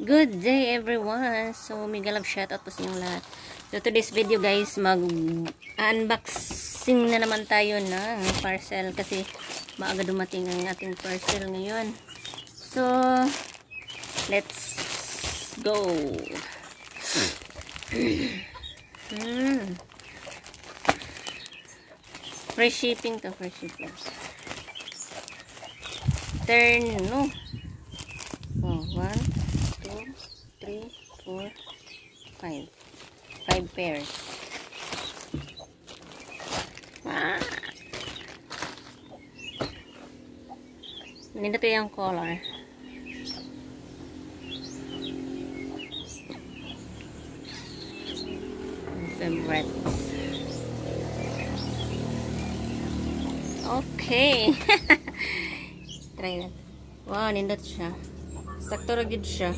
Good day everyone. So mega love shoutout po sa inyong lahat. So today's video guys, mag-unboxing na naman tayo ng parcel kasi maaga dumating ang ating parcel ngayon. So let's go. Free shipping to, free shipping. Turn, no? Oh, 1, 2, 3, 4, 5. 5 pairs. Ah! Nandito yung color. Favorite. Okay. Try that. Wow, nindot siya. Sakto ra gid siya.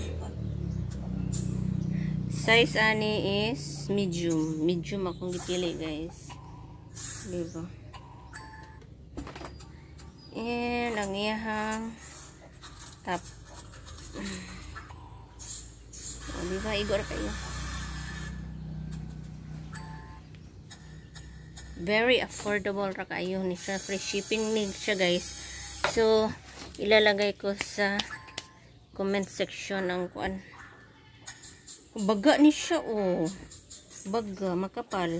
Size ani is medium. Medium akong gipili, guys. Diba? And ang iyang top. Oh, diba? Igor kayo. Very affordable ra kayo ni siya. Free shipping ni siya, guys. So, ilalagay ko sa comment section ang kuan. Baga ni siya, oh. Baga, makapal.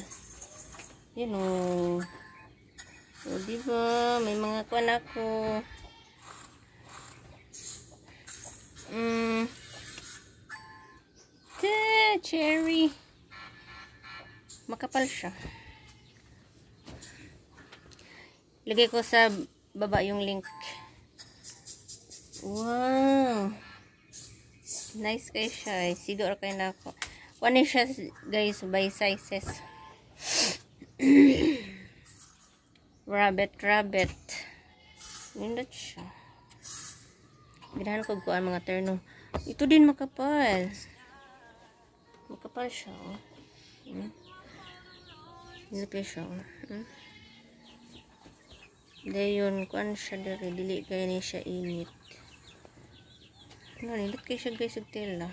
Yan, oh. O, diba? May mga kuan ako. Cherry. Makapal siya. Lagay ko sa baba yung link. Wow. Nice kayo siya. Siguro kayo na ako. One siya, guys, by sizes. Rabbit. Nindot siya. Ginahan ko kuan mga terno. Ito din makapal. Makapal siya, oh. Nindot kayo siya, oh. Dayon, kuan siya dari. Dili kaya ni siya init. Nindot kayo siya, guys, yung tela.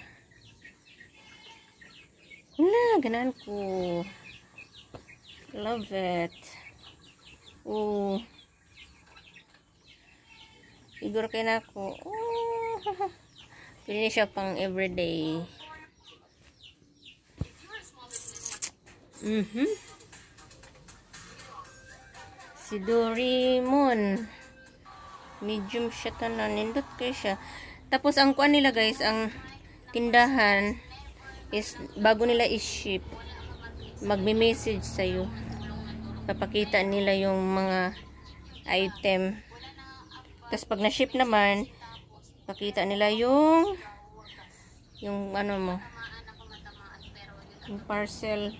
Wala, ganahan ko. Love it. Oh. Igor kayo na ako. Oh. Pili siya pang everyday. Si Doraemon. Medium siya tanan. Nindot kayo siya. Tapos ang kuan nila, guys, ang tindahan is bago nila i-ship, magme-message sa'yo. Papakita nila yung mga item. Tapos pag na-ship naman, pakita nila yung ano mo, yung parcel.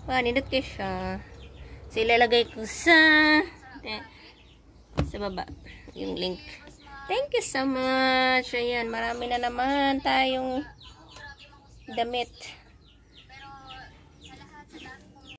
Nindot kayo siya. So ilalagay ko sa baba yung link. Thank you so much. Ayan, marami na naman tayong damit.